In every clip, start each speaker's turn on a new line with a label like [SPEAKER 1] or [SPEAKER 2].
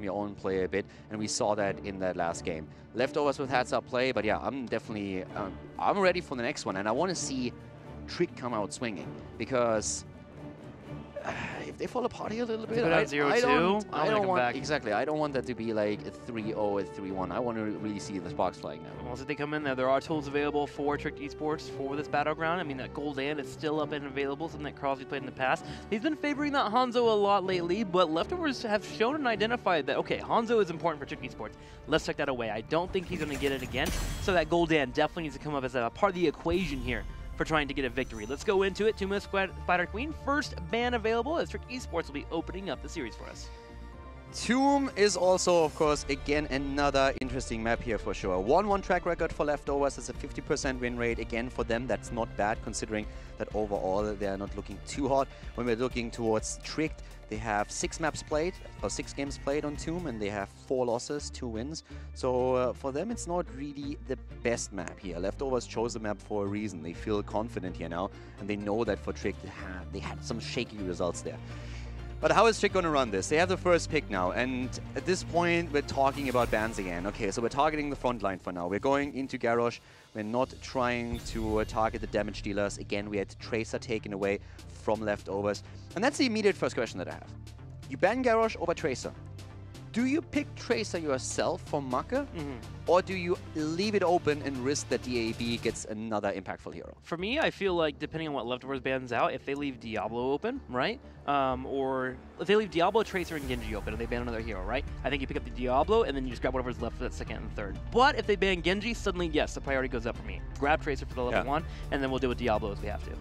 [SPEAKER 1] from your own play a bit, and we saw that in that last game. Leftovers with heads-up play, but yeah, I'm definitely I'm ready for the next one, and I want to see Trick come out swinging, because if they fall apart here a little bit, I don't want exactly. I don't want that to be like a 3-0 or 3-1. I want to really see the sparks flying now.
[SPEAKER 2] Well, so they come in there are tools available for Trick Esports for this battleground. I mean, that Goldan is still up and available, something that Crosby's played in the past. He's been favoring that Hanzo a lot lately, but Leftovers have shown and identified that, okay, Hanzo is important for Trick Esports. Let's check that away. I don't think he's going to get it again, so that Goldan definitely needs to come up as a part of the equation here for trying to get a victory. Let's go into it. 2-minute Spider Queen. First ban available as Trick Esports will be opening up the series for us.
[SPEAKER 1] Tomb is also, of course, again, another interesting map here for sure. 1-1 track record for Leftovers. It's a 50% win rate. Again, for them, that's not bad, considering that overall they are not looking too hot. When we're looking towards Tricked, they have 6 maps played, or 6 games played on Tomb, and they have 4 losses, 2 wins. So for them, it's not really the best map here. Leftovers chose the map for a reason. They feel confident here now, and they know that for Trick, they had some shaky results there. But how is Trick going to run this? They have the first pick now, and at this point, we're talking about bans again. Okay, so we're targeting the front line for now. We're going into Garrosh. We're not trying to target the damage dealers. Again, we had Tracer taken away from Leftovers. And that's the immediate first question that I have. You ban Garrosh over Tracer. Do you pick Tracer yourself for Macke, or do you leave it open and risk that DAB gets another impactful hero?
[SPEAKER 2] For me, I feel like depending on what Leftovers bans out, if they leave Diablo open, right? Or if they leave Diablo, Tracer, and Genji open, and they ban another hero, right? I think you pick up the Diablo, and then you just grab whatever's left for that second and third. But if they ban Genji, suddenly, yes, the priority goes up for me. Grab Tracer for the level 1, and then we'll deal with Diablo as we have to.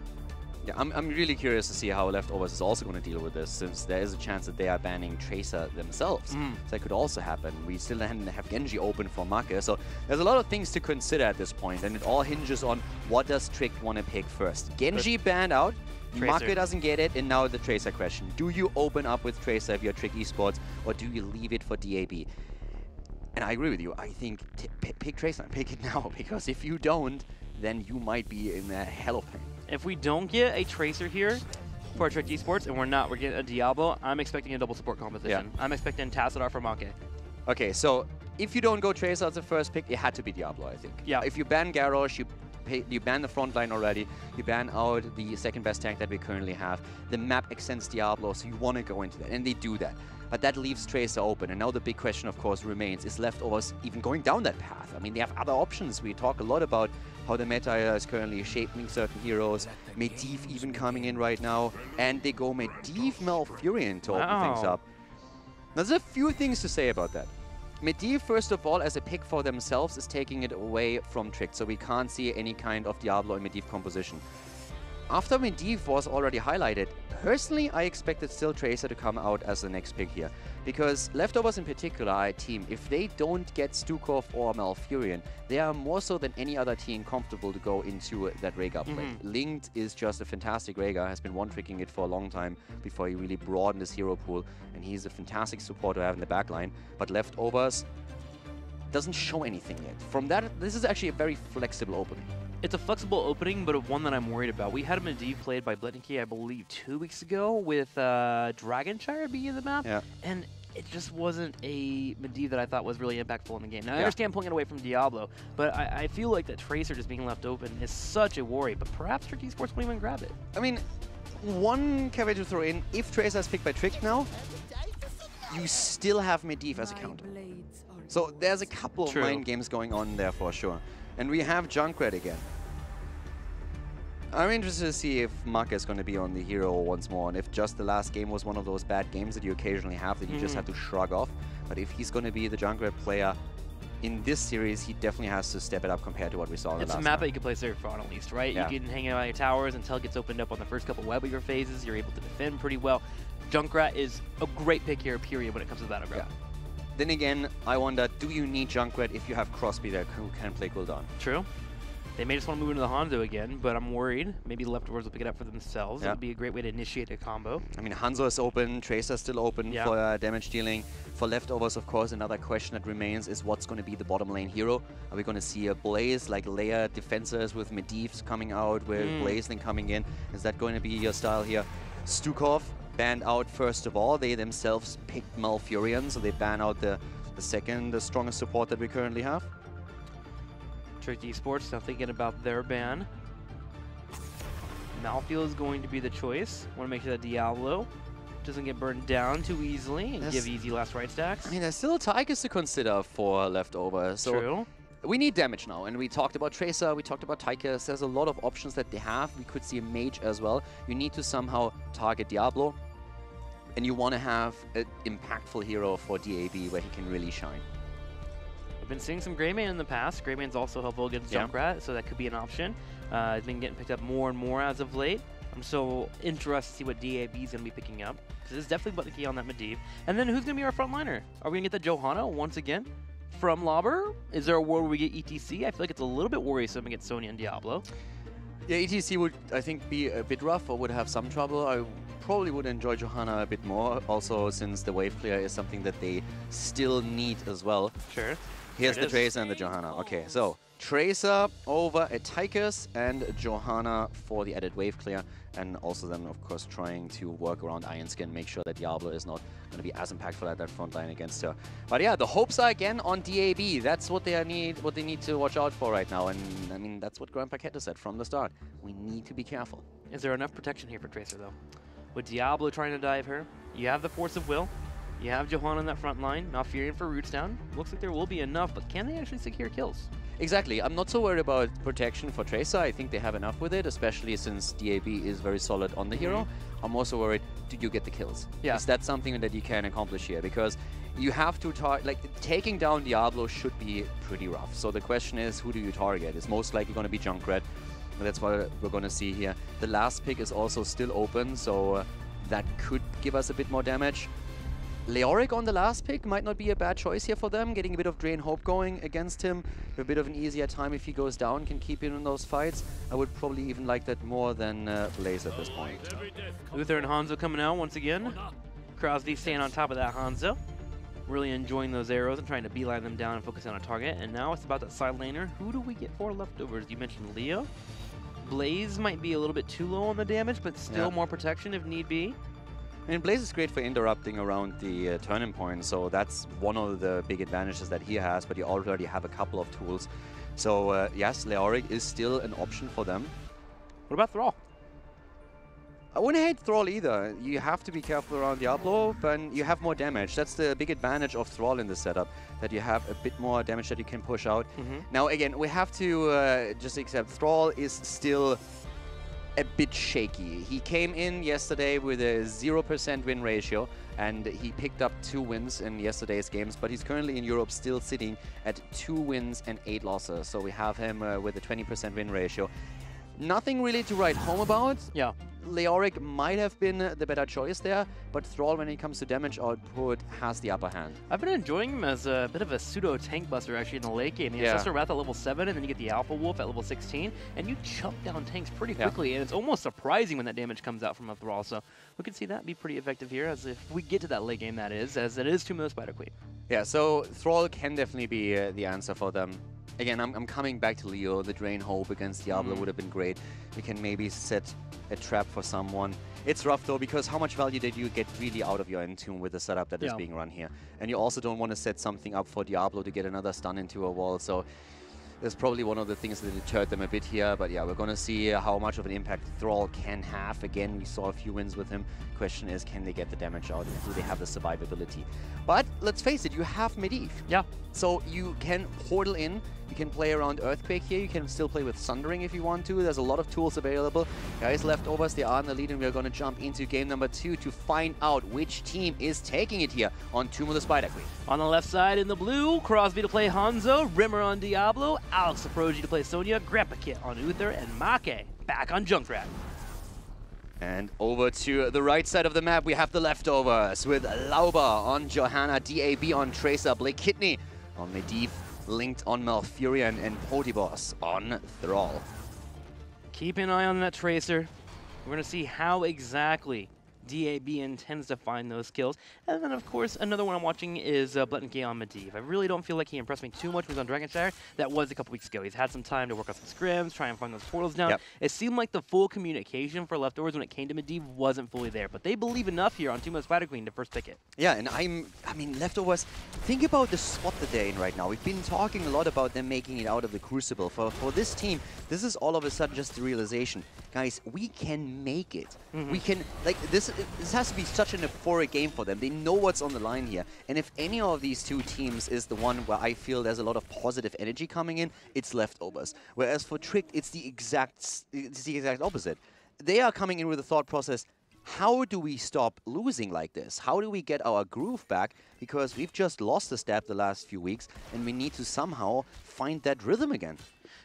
[SPEAKER 1] Yeah, I'm really curious to see how Leftovers is also going to deal with this, since there is a chance that they are banning Tracer themselves. So that could also happen. We still have Genji open for Macke, so there's a lot of things to consider at this point, and it all hinges on what does Trick want to pick first. Genji banned out, Macke doesn't get it, and now the Tracer question. Do you open up with Tracer if you're Trick Esports, or do you leave it for DAB? And I agree with you. I think pick Tracer, pick it now, because if you don't, then you might be in a hell of pain.
[SPEAKER 2] If we don't get a Tracer here for Trick Esports, and we're getting a Diablo, I'm expecting a double support composition. I'm expecting Tassadar for Macke.
[SPEAKER 1] Okay, so if you don't go Tracer as the first pick, it had to be Diablo, I think.
[SPEAKER 2] Yeah.
[SPEAKER 1] If you ban Garrosh, you ban the front line already, you ban out the second best tank that we currently have. The map extends Diablo, so you want to go into that, and they do that. But that leaves Tracer open, and now the big question, of course, remains, is Leftovers even going down that path? I mean, they have other options. We talk a lot about how the meta is currently shaping certain heroes, Medivh even coming in right now, and they go Medivh Malfurion to open things up. Now, there's a few things to say about that. Medivh, first of all, as a pick for themselves, is taking it away from Trick, so we can't see any kind of Diablo and Medivh composition. After Medivh was already highlighted, personally, I expected still Tracer to come out as the next pick here. Because Leftovers in particular are a team, if they don't get Stukov or Malfurion, they are more so than any other team comfortable to go into that Rhaegar play. Linked is just a fantastic Rhaegar, has been one-tricking it for a long time before he really broadened his hero pool, and he's a fantastic support to have in the backline. But Leftovers doesn't show anything yet. From that, this is actually a very flexible opening.
[SPEAKER 2] It's a flexible opening, but one that I'm worried about. We had a Medivh played by Blitniki, I believe, 2 weeks ago with Dragonshire being in the map, and it just wasn't a Medivh that I thought was really impactful in the game. Now, I understand pulling it away from Diablo, but I feel like that Tracer just being left open is such a worry, but perhaps Trick Esports won't even grab it.
[SPEAKER 1] I mean, one caveat to throw in, if Tracer is picked by Trick now, you still have Medivh as a counter. So there's a couple of mind games going on there for sure. And we have Junkrat again. I'm interested to see if Macke is going to be on the hero once more, and if just the last game was one of those bad games that you occasionally have that you just have to shrug off. But if he's going to be the Junkrat player in this series, he definitely has to step it up compared to what we saw in the last
[SPEAKER 2] It's a map that you can play Seraph on at least, right? You can hang out on your towers until it gets opened up on the first couple web weaver phases. You're able to defend pretty well. Junkrat is a great pick here, period, when it comes to Battleground.
[SPEAKER 1] Then again, I wonder, do you need Junkrat if you have Crosby there who can play Gul'dan?
[SPEAKER 2] True. They may just want to move into the Hanzo again, but I'm worried. Maybe Leftovers will pick it up for themselves. It would be a great way to initiate a combo.
[SPEAKER 1] I mean, Hanzo is open, Tracer's still open for damage dealing. For Leftovers, of course, another question that remains is what's going to be the bottom lane hero? Are we going to see a Blaze, like layer defenses with Medivhs coming out, with Blazeling coming in? Is that going to be your style here? Stukov banned out first of all. They themselves picked Malfurion, so they ban out the second, the strongest support that we currently have.
[SPEAKER 2] Trick Esports now thinking about their ban. Malfield is going to be the choice. Want to make sure that Diablo doesn't get burned down too easily and give easy last right stacks.
[SPEAKER 1] I mean, there's still Tigers to consider for leftover. So
[SPEAKER 2] True.
[SPEAKER 1] We need damage now, and we talked about Tracer, we talked about Tigers. There's a lot of options that they have. We could see a Mage as well. You need to somehow target Diablo, and you want to have an impactful hero for DAB where he can really shine.
[SPEAKER 2] I've been seeing some Greymane in the past. Greymane's also helpful against Junkrat, so that could be an option. It's been getting picked up more and more as of late. I'm so interested to see what DAB is going to be picking up, because it's definitely button key on that Medivh. And then who's going to be our frontliner? Are we going to get the Johanna once again from Lauber? Is there a world where we get ETC? I feel like it's a little bit worrisome against Sonya and Diablo.
[SPEAKER 1] Yeah, ETC would, I think, be a bit rough or would have some trouble. I probably would enjoy Johanna a bit more, also since the wave clear is something that they still need as well.
[SPEAKER 2] Sure.
[SPEAKER 1] Here's the Tracer and the Johanna. Okay, so Tracer over a Tychus and Johanna for the added wave clear, and also then of course trying to work around Iron Skin, make sure that Diablo is not going to be as impactful at that front line against her. But yeah, the hopes are again on DAB. That's what they need to watch out for right now, and I mean that's what Grand Paquette said from the start. We need to be careful.
[SPEAKER 2] Is there enough protection here for Tracer though? With Diablo trying to dive her, you have the Force of Will. You have Johanna in that front line, Malfurion for roots down. Looks like there will be enough, but can they actually secure kills?
[SPEAKER 1] Exactly. I'm not so worried about protection for Tracer. I think they have enough with it, especially since DAB is very solid on the hero. I'm also worried, do you get the kills?
[SPEAKER 2] Yeah.
[SPEAKER 1] Is that something that you can accomplish here? Because you have to target, taking down Diablo should be pretty rough. So the question is, who do you target? It's most likely going to be Junkrat. That's what we're going to see here. The last pick is also still open, so that could give us a bit more damage. Leoric on the last pick might not be a bad choice here for them, getting a bit of Drain Hope going against him. A bit of an easier time if he goes down, can keep him in those fights. I would probably even like that more than Blaze at this point.
[SPEAKER 2] Uther and Hanzo coming out once again. Crosby staying on top of that Hanzo. Really enjoying those arrows and trying to beeline them down and focus on a target. And now it's about that side laner. Who do we get for leftovers? You mentioned Leo. Blaze might be a little bit too low on the damage, but still more protection if need be.
[SPEAKER 1] I mean, Blaze is great for interrupting around the turning point, so that's one of the big advantages that he has, but you already have a couple of tools. So yes, Leoric is still an option for them.
[SPEAKER 2] What about Thrall?
[SPEAKER 1] I wouldn't hate Thrall either. You have to be careful around Diablo, but you have more damage. That's the big advantage of Thrall in this setup, that you have a bit more damage that you can push out. Now again, we have to just accept Thrall is still a bit shaky. He came in yesterday with a 0% win ratio, and he picked up 2 wins in yesterday's games, but he's currently in Europe still sitting at 2 wins and 8 losses. So we have him with a 20% win ratio. Nothing really to write home about.
[SPEAKER 2] Yeah.
[SPEAKER 1] Leoric might have been the better choice there, but Thrall, when it comes to damage output, has the upper hand.
[SPEAKER 2] I've been enjoying him as a bit of a pseudo tank buster actually in the late game. He has Ancestor Wrath at level 7, and then you get the Alpha Wolf at level 16, and you chunk down tanks pretty quickly, and it's almost surprising when that damage comes out from a Thrall. So we can see that be pretty effective here, as if we get to that late game, that is, as it is Tomb of the Spider Queen. Yeah,
[SPEAKER 1] so Thrall can definitely be the answer for them. Again, I'm coming back to Leo. The Drain Hope against Diablo would have been great. We can maybe set a trap for someone. It's rough though, because how much value did you get really out of your Entomb with the setup that is being run here? And you also don't want to set something up for Diablo to get another stun into a wall. So that's probably one of the things that deterred them a bit here. But yeah, we're going to see how much of an impact Thrall can have. Again, we saw a few wins with him. Question is, can they get the damage out? Do they have the survivability? But let's face it, you have Medivh.
[SPEAKER 2] Yeah.
[SPEAKER 1] So you can portal in. You can play around Earthquake here. You can still play with Sundering if you want to. There's a lot of tools available. Guys, leftovers, they are in the lead, and we're going to jump into game number 2 to find out which team is taking it here on Tomb of the Spider Queen.
[SPEAKER 2] On the left side in the blue, Crosby to play Hanzo, Rimmer on Diablo, Alex Aproji to play Sonya, Grandpa Kit on Uther, and Make back on Junkrat.
[SPEAKER 1] And over to the right side of the map, we have the leftovers with Lauber on Johanna, DAB on Tracer, Blake Kidney on Medivh, linked on Malfurion, and Potiboss on Thrall.
[SPEAKER 2] Keep an eye on that Tracer. We're going to see how exactly DAB intends to find those kills. And then, of course, another one I'm watching is Bletton on Medivh. I really don't feel like he impressed me too much when he was on Dragonshire. That was a couple weeks ago. He's had some time to work on some scrims, try and find those portals down.
[SPEAKER 1] Yep.
[SPEAKER 2] It seemed like the full communication for Leftovers when it came to Medivh wasn't fully there. But they believe enough here on Tumo Spider Queen to first pick it.
[SPEAKER 1] Yeah, and I mean, Leftovers, think about the spot that they're in right now. We've been talking a lot about them making it out of the Crucible. For this team, this is all of a sudden just the realization. Guys, we can make it. We can, like, this has to be such an euphoric game for them. They know what's on the line here. And if any of these two teams is the one where I feel there's a lot of positive energy coming in, it's Leftovers. Whereas for Tricked, it's the exact opposite. They are coming in with a thought process, how do we stop losing like this? How do we get our groove back? Because we've just lost a step the last few weeks, and we need to somehow find that rhythm again.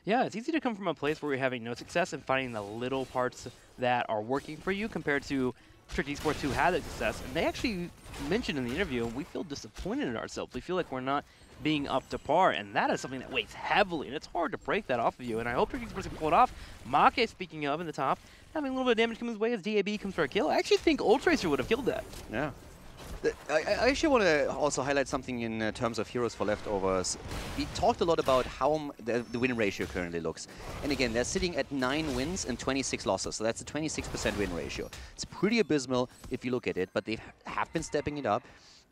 [SPEAKER 2] Yeah, it's easy to come from a place where you're having no success and finding the little parts that are working for you compared to Tricked Esports who had that success. And they actually mentioned in the interview, we feel disappointed in ourselves. We feel like we're not being up to par, and that is something that weighs heavily, and it's hard to break that off of you. And I hope Tricked Esports can pull it off. Make, speaking of, in the top, having a little bit of damage come his way as DAB comes for a kill. I actually think Ultracer would have killed that.
[SPEAKER 1] Yeah. I actually want to also highlight something in terms of heroes for Leftovers. We talked a lot about how the win ratio currently looks. And again, they're sitting at 9 wins and 26 losses. So that's a 26% win ratio. It's pretty abysmal if you look at it, but they have been stepping it up.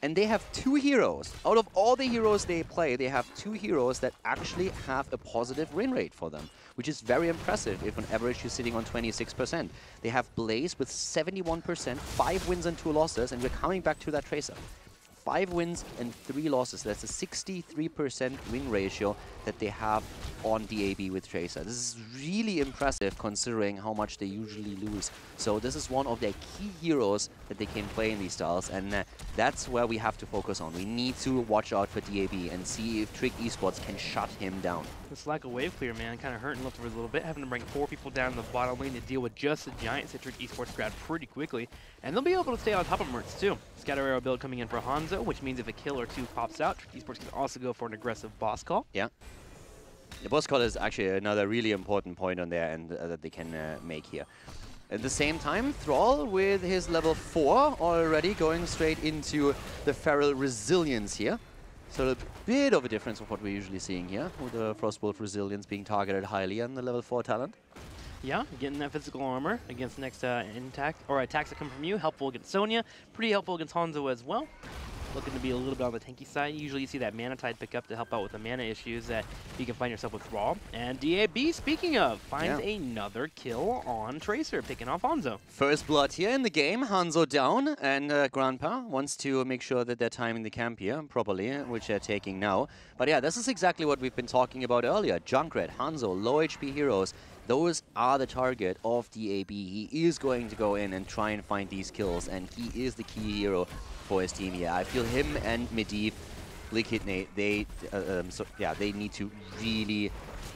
[SPEAKER 1] And they have 2 heroes. Out of all the heroes they play, they have 2 heroes that actually have a positive win rate for them, which is very impressive if on average you're sitting on 26%. They have Blaze with 71%, 5 wins and 2 losses, and we're coming back to that Tracer. 5 wins and 3 losses. That's a 63% win ratio that they have on DAB with Tracer. This is really impressive considering how much they usually lose. So this is one of their key heroes that they can play in these styles, and that's where we have to focus on. We need to watch out for DAB and see if Tricked Esports can shut him down.
[SPEAKER 2] This lack of wave clear, man, kind of hurting Leftovers a little bit, having to bring 4 people down in the bottom lane to deal with just the Giants that Tricked Esports grabbed pretty quickly. And they'll be able to stay on top of Mertz too. Scatter Arrow build coming in for Hanzo, which means if a kill or 2 pops out, Tricked Esports can also go for an aggressive boss call.
[SPEAKER 1] Yeah. The boss call is actually another really important point on their end that they can make here. At the same time, Thrall with his level 4 already going straight into the Feral Resilience here. So a bit of a difference of what we're usually seeing here, with the Frostwolf Resilience being targeted highly on the level 4 talent.
[SPEAKER 2] Yeah, getting that physical armor against next attacks that come from you. Helpful against Sonya. Pretty helpful against Hanzo as well. Looking to be a little bit on the tanky side. Usually you see that Mana Tide pick up to help out with the mana issues that you can find yourself with Thrall. And DAB, speaking of, finds another kill on Tracer, picking off Hanzo.
[SPEAKER 1] First blood here in the game. Hanzo down, and Grandpa wants to make sure that they're timing the camp here properly, which they're taking now. But yeah, this is exactly what we've been talking about earlier. Junkrat, Hanzo, low HP heroes. Those are the target of DAB. He is going to go in and try and find these kills, and he is the key hero for his team here. I feel him and Medivh, Blackhidney, they need to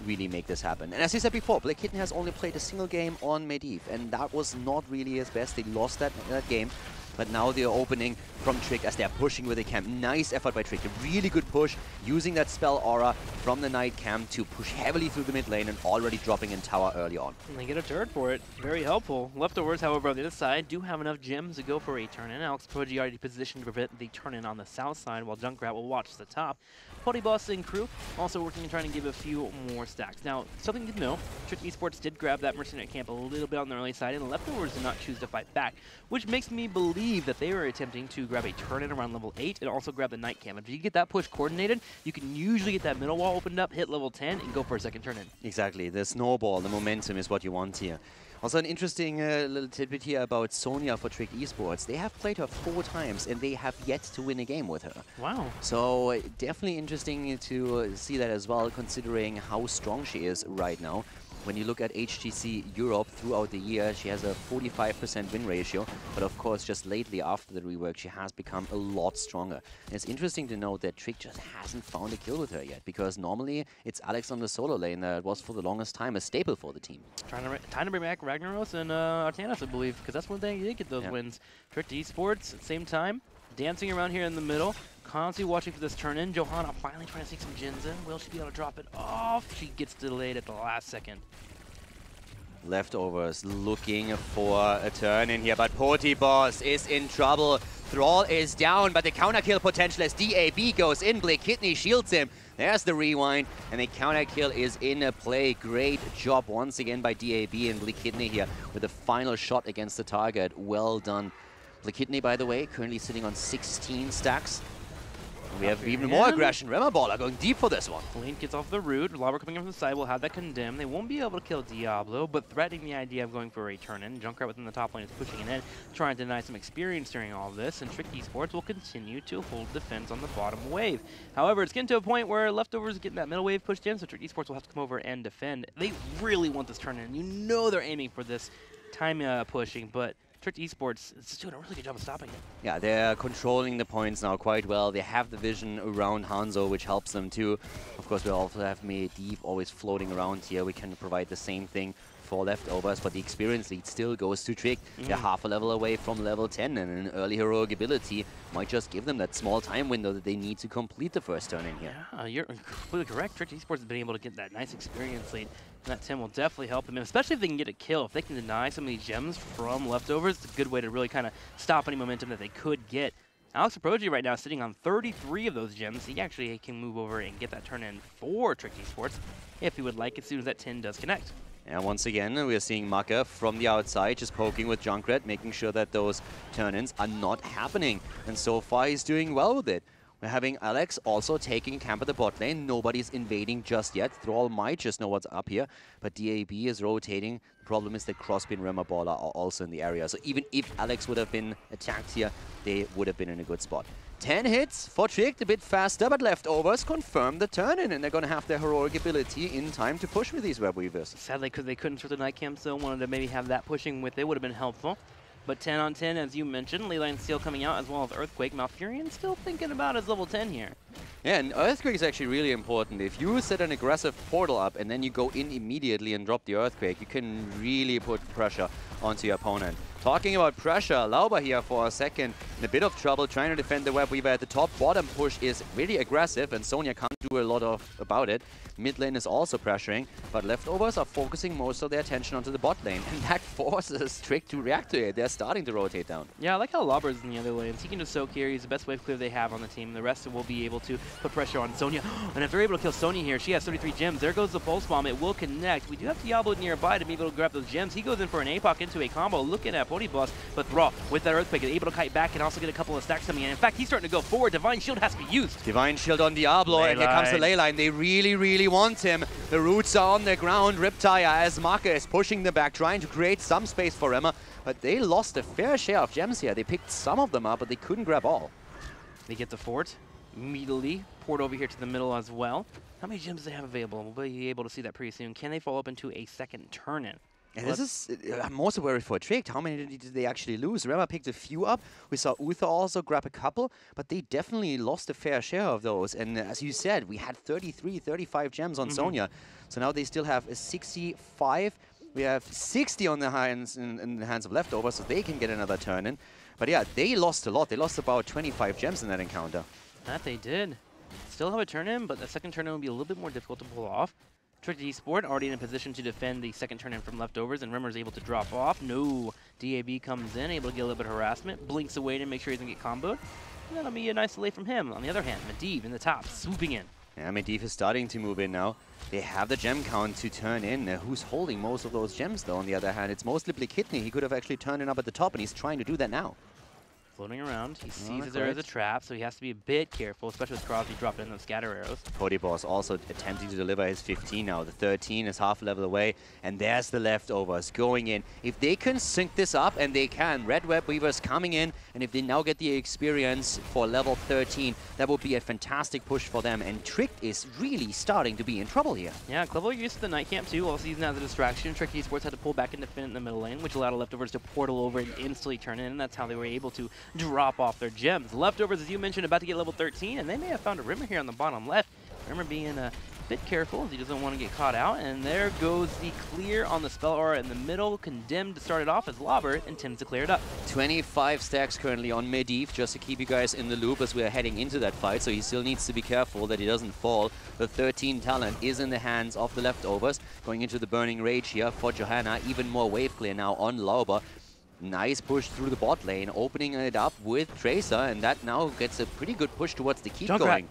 [SPEAKER 1] really make this happen. And as I said before, Blackhidney has only played a single game on Medivh, and that was not really his best. They lost that game. But now they're opening from Trick as they're pushing with the camp. Nice effort by Trick. A really good push, using that spell aura from the night camp to push heavily through the mid lane and already dropping in tower early on.
[SPEAKER 2] And they get a turret for it. Very helpful. Leftovers, however, on the other side do have enough gems to go for a turn-in. Alex Prodigy already positioned to prevent the turn-in on the south side, while Junkrat will watch the top. Putty Boss and crew also working and trying to give a few more stacks. Now, something to know, Tricked Esports did grab that Mercenary camp a little bit on the early side, and Leftovers did not choose to fight back, which makes me believe that they were attempting to grab a turn-in around level 8 and also grab the night camp. If you get that push coordinated, you can usually get that middle wall opened up, hit level 10, and go for a second turn-in.
[SPEAKER 1] Exactly. The snowball, the momentum is what you want here. Also an interesting little tidbit here about Sonya for Tricked Esports. They have played her 4 times and they have yet to win a game with her.
[SPEAKER 2] Wow.
[SPEAKER 1] So definitely interesting to see that as well, considering how strong she is right now. When you look at HGC Europe throughout the year, she has a 45% win ratio, but of course just lately after the rework she has become a lot stronger. And it's interesting to note that Trick just hasn't found a kill with her yet, because normally it's Alex on the solo lane that was for the longest time a staple for the team.
[SPEAKER 2] Time to bring back Ragnaros and Artanis, I believe, because that's when they did get those wins. Trick Esports at the same time, dancing around here in the middle. Constantly watching for this turn-in. Johanna finally trying to sneak some gens in. Will she be able to drop it off? She gets delayed at the last second.
[SPEAKER 1] Leftovers looking for a turn in here, but Boss is in trouble. Thrall is down, but the counter kill potential as DAB goes in. Blake Kidney shields him. There's the rewind, and the counter kill is in a play. Great job once again by DAB and Blake Kidney here with the final shot against the target. Well done. Blake Kidney, by the way, currently sitting on 16 stacks. We have even more aggression. Remmer are going deep for this one.
[SPEAKER 2] Lane gets off the root. Lava coming in from the side will have that condemn. They won't be able to kill Diablo, but threatening the idea of going for a turn-in. Junkrat within the top lane is pushing it in, trying to deny some experience during all of this, and Trick Esports will continue to hold defense on the bottom wave. However, it's getting to a point where Leftovers are getting that middle wave pushed in, so Trick Esports will have to come over and defend. They really want this turn-in. You know they're aiming for this time pushing, but Trick Esports is doing a really good job of stopping it.
[SPEAKER 1] Yeah, they're controlling the points now quite well. They have the vision around Hanzo, which helps them too. Of course, we also have Medivh always floating around here. We can provide the same thing for Leftovers, but the experience lead still goes to Trick. They're half a level away from level 10, and an early heroic ability might just give them that small time window that they need to complete the first turn in here.
[SPEAKER 2] Yeah, you're completely correct. Trick Esports has been able to get that nice experience lead, and that 10 will definitely help them, and especially if they can get a kill. If they can deny some of these gems from Leftovers, it's a good way to really kind of stop any momentum that they could get. Alex Aproji right now is sitting on 33 of those gems. He actually can move over and get that turn in for Trick Esports if he would like, as soon as that 10 does connect.
[SPEAKER 1] And once again, we are seeing Maka from the outside, just poking with Junkrat, making sure that those turn-ins are not happening. And so far, he's doing well with it. We're having Alex also taking camp at the bot lane. Nobody's invading just yet. Thrall might just know what's up here, but DAB is rotating. The problem is that Crosby and Remmer are also in the area. So even if Alex would have been attacked here, they would have been in a good spot. 10 hits for Trick, a bit faster, but Leftovers confirm the turn-in, and they're going to have their heroic ability in time to push with these Web Weavers.
[SPEAKER 2] Sadly, because they couldn't throw the night camp, so wanted to maybe have that pushing with it, would have been helpful. But 10 on 10, as you mentioned, Leyline Steel coming out, as well as Earthquake. Malfurion still thinking about his level 10 here.
[SPEAKER 1] Yeah, and Earthquake is actually really important. If you set an aggressive portal up and then you go in immediately and drop the Earthquake, you can really put pressure onto your opponent. Talking about pressure, Lauber here for a second in a bit of trouble trying to defend the Web Weaver at the top. Bottom push is really aggressive, and Sonya can't do a lot about it. Mid lane is also pressuring, but Leftovers are focusing most of their attention onto the bot lane, and that forces Trick to react to it. They're starting to rotate down.
[SPEAKER 2] Yeah, I like how Lauber's in the other lanes. He can just soak here. He's the best wave clear they have on the team. The rest will be able to put pressure on Sonya. And if they're able to kill Sonya here, she has 33 gems. There goes the Pulse Bomb. It will connect. We do have Diablo nearby to be able to grab those gems. He goes in for an APOC into a combo, looking at Boss, but Thrall with that Earthquake is able to kite back and also get a couple of stacks coming in. In fact, he's starting to go forward. Divine Shield has to be used.
[SPEAKER 1] Divine Shield on Diablo, and here comes the Leyline. They really, really want him. The roots are on the ground. Riptire as Maka is pushing them back, trying to create some space for Remmer, but they lost a fair share of gems here. They picked some of them up, but they couldn't grab all.
[SPEAKER 2] They get the fort immediately, poured over here to the middle as well. How many gems do they have available? We'll be able to see that pretty soon. Can they follow up into a second turn-in?
[SPEAKER 1] And this is, I'm also worried for Trick. How many did they actually lose? Remmer picked a few up. We saw Uther also grab a couple, but they definitely lost a fair share of those. And as you said, we had 33, 35 gems on Sonya. So now they still have a 65. We have 60 on the hands in the hands of Leftovers, so they can get another turn in. But yeah, they lost a lot. They lost about 25 gems in that encounter.
[SPEAKER 2] That they did. Still have a turn-in, but the second turn-in will be a little bit more difficult to pull off. Trick Esport already in a position to defend the second turn-in from Leftovers, and Rimmer's able to drop off. No, DAB comes in, able to get a little bit of harassment, blinks away to make sure he doesn't get comboed. And that'll be a nice delay from him. On the other hand, Medivh in the top, swooping in.
[SPEAKER 1] Yeah, Medivh is starting to move in now. They have the gem count to turn in. Who's holding most of those gems, though, on the other hand? It's mostly Blake Kidney. He could have actually turned in up at the top, and he's trying to do that now.
[SPEAKER 2] Floating around. He sees that there is a trap, so he has to be a bit careful, especially with Crosby dropping in those scatter arrows.
[SPEAKER 1] Boss also attempting to deliver his 15 now. The 13 is half a level away, and there's the Leftovers going in. If they can sync this up, and they can, Red Web Weavers coming in, and if they now get the experience for level 13, that would be a fantastic push for them, and Trick is really starting to be in trouble here.
[SPEAKER 2] Yeah, Clevo used the Night Camp too, also using that as a distraction. Trick Esports had to pull back and defend in the middle lane, which allowed the Leftovers to portal over and instantly turn in, and that's how they were able to drop off their gems. Leftovers, as you mentioned, about to get level 13, and they may have found a Rimmer here on the bottom left. Rimmer being bit careful as he doesn't want to get caught out. And there goes the clear on the spell aura in the middle. Condemned to start it off as Lobber intends to clear it up.
[SPEAKER 1] 25 stacks currently on Medivh, just to keep you guys in the loop as we're heading into that fight. So he still needs to be careful that he doesn't fall. The 13 talent is in the hands of the leftovers. Going into the Burning Rage here for Johanna. Even more wave clear now on Lauber. Nice push through the bot lane, opening it up with Tracer, and that now gets a pretty good push towards the keep going.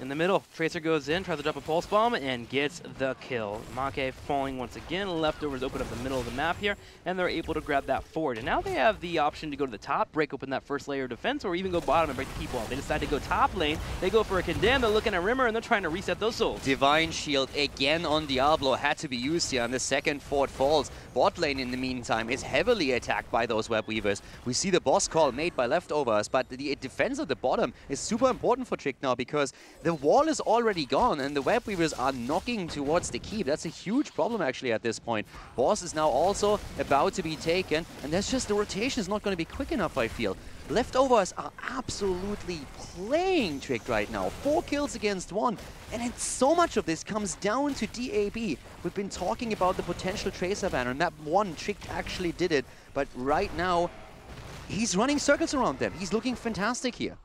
[SPEAKER 2] In the middle, Tracer goes in, tries to drop a pulse bomb, and gets the kill. Make falling once again. Leftovers open up the middle of the map here, and they're able to grab that forward. And now they have the option to go to the top, break open that first layer of defense, or even go bottom and break the keep wall. They decide to go top lane. They go for a condemn. They're looking at Rimmer, and they're trying to reset those souls.
[SPEAKER 1] Divine Shield again on Diablo had to be used here, and the second fort falls. Bot lane, in the meantime, is heavily attacked by those web weavers. We see the boss call made by leftovers, but the defense of the bottom is super important for Trick now because the wall is already gone and the web weavers are knocking towards the keep. That's a huge problem actually at this point. Boss is now also about to be taken, and that's just the rotation is not going to be quick enough, I feel. Leftovers are absolutely playing Trick right now. 4 kills against 1. And so much of this comes down to DAB. We've been talking about the potential Tracer banner. Map 1, Trick actually did it. But right now, he's running circles around them. He's looking fantastic here.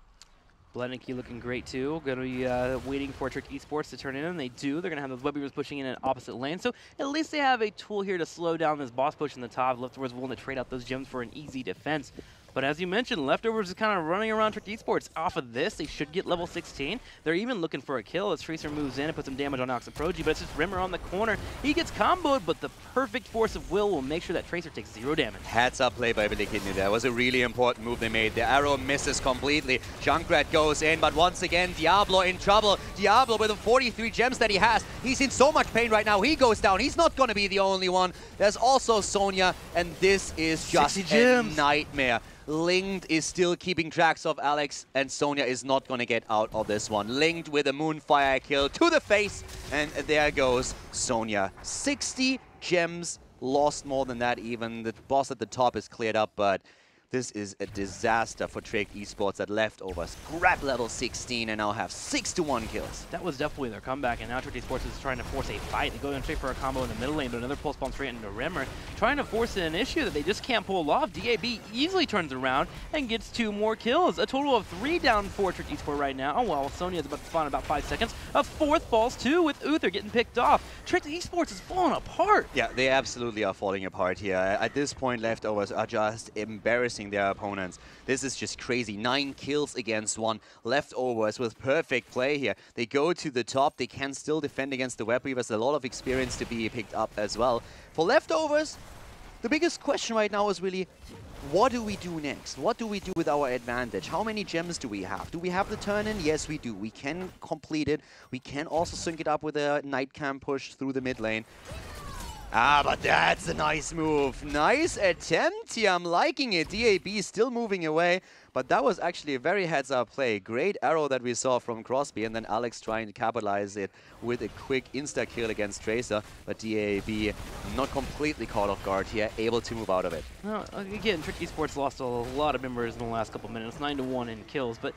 [SPEAKER 2] Blednicki looking great too. Going to be waiting for Trick Esports to turn in, and they do. They're going to have those web weavers pushing in an opposite lane. So at least they have a tool here to slow down this boss push in the top. Leftovers willing to trade out those gems for an easy defense. But as you mentioned, Leftovers is kind of running around Trick Esports. Off of this, they should get level 16. They're even looking for a kill as Tracer moves in and puts some damage on Oxaproji, but it's just Rimmer on the corner. He gets comboed, but the perfect force of will make sure that Tracer takes 0 damage.
[SPEAKER 1] Heads up play by Billy Kidney. That was a really important move they made. The arrow misses completely. Junkrat goes in, but once again, Diablo in trouble. Diablo with the 43 gems that he has. He's in so much pain right now. He goes down. He's not going to be the only one. There's also Sonya, and this is just a nightmare. Linked is still keeping tracks of Alex, and Sonya is not going to get out of this one. Linked with a Moonfire kill to the face, and there goes Sonya. 60 gems, lost more than that even. The boss at the top is cleared up, but this is a disaster for Trick Esports at Leftovers. Grab level 16 and now have 6-1 kills.
[SPEAKER 2] That was definitely their comeback, and now Trick Esports is trying to force a fight. They go in straight for a combo in the middle lane, but another pulse bomb straight into Rimmer, trying to force an issue that they just can't pull off. DAB easily turns around and gets 2 more kills. A total of 3 down for Trick Esports right now, while Sonya is about to spawn in about 5 seconds. A 4th falls too, with Uther getting picked off. Trick Esports is falling apart.
[SPEAKER 1] Yeah, they absolutely are falling apart here. At this point, Leftovers are just embarrassing their opponents. This is just crazy. 9 kills against 1. Leftovers with perfect play here. They go to the top. They can still defend against the web weavers. A lot of experience to be picked up as well. For Leftovers, the biggest question right now is really, what do we do next? What do we do with our advantage? How many gems do we have? Do we have the turn-in? Yes, we do. We can complete it. We can also sync it up with a night camp push through the mid lane. But that's a nice move. Nice attempt here. I'm liking it. DAB still moving away. But that was actually a very heads-up play. Great arrow that we saw from Crosby. And then Alex trying to capitalize it with a quick insta-kill against Tracer. But DAB not completely caught off guard here. Able to move out of it.
[SPEAKER 2] Well, again, Trick Esports lost a lot of members in the last couple minutes. 9-1 in kills. But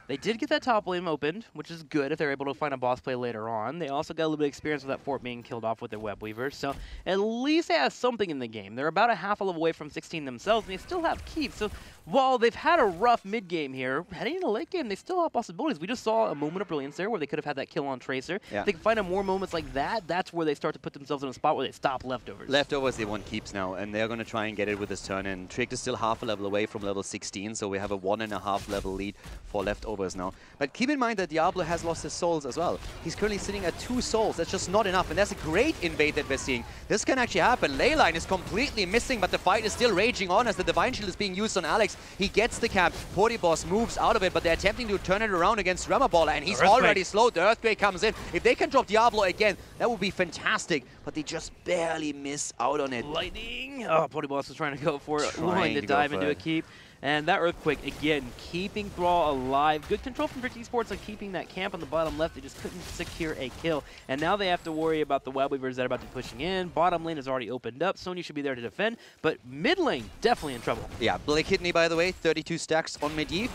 [SPEAKER 2] they did get that top lane opened, which is good if they're able to find a boss play later on. They also got a little bit of experience with that fort being killed off with their web weavers, so at least they have something in the game. They're about a half a level away from 16 themselves, and they still have keep. So while they've had a rough mid game here, heading into the late game, they still have possibilities. We just saw a moment of brilliance there where they could have had that kill on Tracer.
[SPEAKER 1] Yeah.
[SPEAKER 2] If they can find more moments like that, that's where they start to put themselves in a spot where they stop Leftovers.
[SPEAKER 1] Leftovers, they want keeps now, and they're going to try and get it with this turn-in. Trick is still half a level away from level 16, so we have a 1.5 level lead for Leftovers now. But keep in mind that Diablo has lost his souls as well. He's currently sitting at 2 souls. That's just not enough, and that's a great invade that we're seeing. This can actually happen. Leyline is completely missing, but the fight is still raging on as the Divine Shield is being used on Alex. He gets the camp. Boss moves out of it, but they're attempting to turn it around against Remaballer, and he's already slowed. The Earthquake comes in. If they can drop Diablo again, that would be fantastic, but they just barely miss out on it.
[SPEAKER 2] Lightning! Oh, Boss was trying to go for it, willing to dive into a keep. And that Earthquake, again, keeping Thrall alive. Good control from Trick Esports on keeping that camp on the bottom left. They just couldn't secure a kill. And now they have to worry about the Web Weavers that are about to be pushing in. Bottom lane is already opened up. Sonya should be there to defend. But mid lane, definitely in trouble.
[SPEAKER 1] Yeah, Blake Kidney, by the way, 32 stacks on Medivh.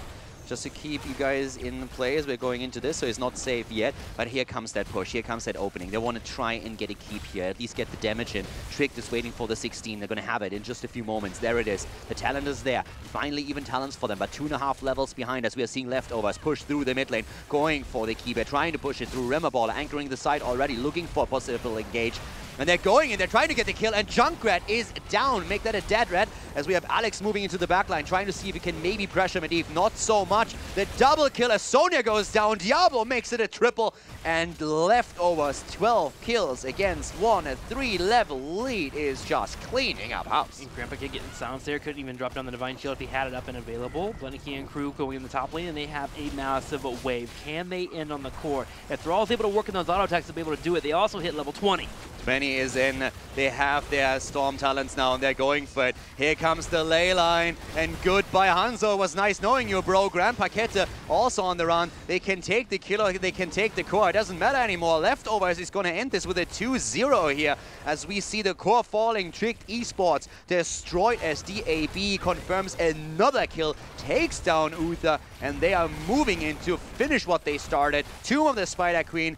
[SPEAKER 1] just to keep you guys in play as we're going into this, so it's not safe yet. But here comes that push, here comes that opening. They want to try and get a keep here, at least get the damage in. Tricked is waiting for the 16. They're going to have it in just a few moments. There it is. The talent is there. Finally, even talents for them, but 2.5 levels behind us. We are seeing leftovers push through the mid lane, going for the keep. They're trying to push it through. Rimmerball anchoring the side already, looking for a possible engage. And they're going in, they're trying to get the kill, and Junkrat is down. Make that a dead red, as we have Alex moving into the backline, trying to see if he can maybe pressure Medivh. Not so much. The double kill as Sonya goes down. Diablo makes it a triple, and leftovers 12 kills against 1. A 3-level lead is just cleaning up house.
[SPEAKER 2] And Grandpa Kid getting silenced there, couldn't even drop down the Divine Shield if he had it up and available. Blendiki and crew going in the top lane, and they have a massive wave. Can they end on the core? If Thrall's able to work in those auto attacks, they'll be able to do it. They also hit level 20.
[SPEAKER 1] 20 is in. They have their Storm talents now, and they're going for it. Here comes the ley line, and goodbye Hanzo. It was nice knowing you, bro. Grandpa Kette also on the run. They can take the kill, or they can take the core. It doesn't matter anymore. Leftovers is going to end this with a 2-0 here, as we see the core falling. Tricked Esports destroyed as DAB confirms another kill, takes down Uther, and they are moving in to finish what they started. Tomb of the Spider Queen.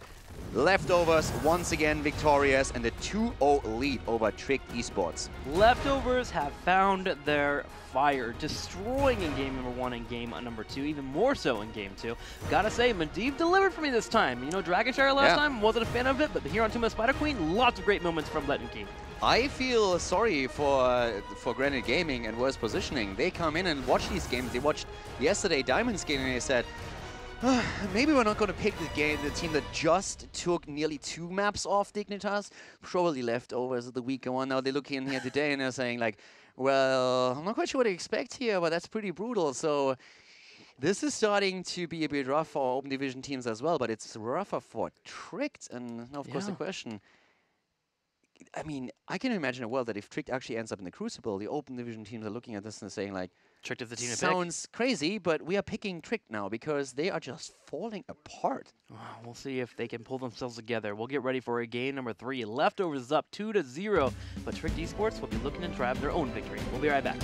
[SPEAKER 1] Leftovers once again victorious, and the 2-0 lead over Tricked Esports.
[SPEAKER 2] Leftovers have found their fire, destroying in game number 1 and game number 2, even more so in game 2. Gotta say, Medivh delivered for me this time. You know, Dragonshire last time, wasn't a fan of it, but here on Tomb of the Spider Queen, lots of great moments from Blendiki.
[SPEAKER 1] I feel sorry for Granite Gaming and Worst Positioning. They come in and watch these games. They watched yesterday Diamond's game, and they said, maybe we're not going to pick the team that just took nearly 2 maps off Dignitas. Probably leftovers of the week one. Now they look in here today and they're saying like, well, I'm not quite sure what to expect here, but that's pretty brutal. So this is starting to be a bit rough for Open Division teams as well, but it's rougher for Tricked. And of course the question, I mean, I can imagine a world that if Tricked actually ends up in the Crucible, the Open Division teams are looking at this and saying like,
[SPEAKER 2] Tricked is the team to pick.
[SPEAKER 1] Sounds crazy, but we are picking Tricked now because they are just falling apart.
[SPEAKER 2] We'll see if they can pull themselves together. We'll get ready for a game number 3. Leftovers is up 2-0, but Tricked Esports will be looking to drive their own victory. We'll be right back.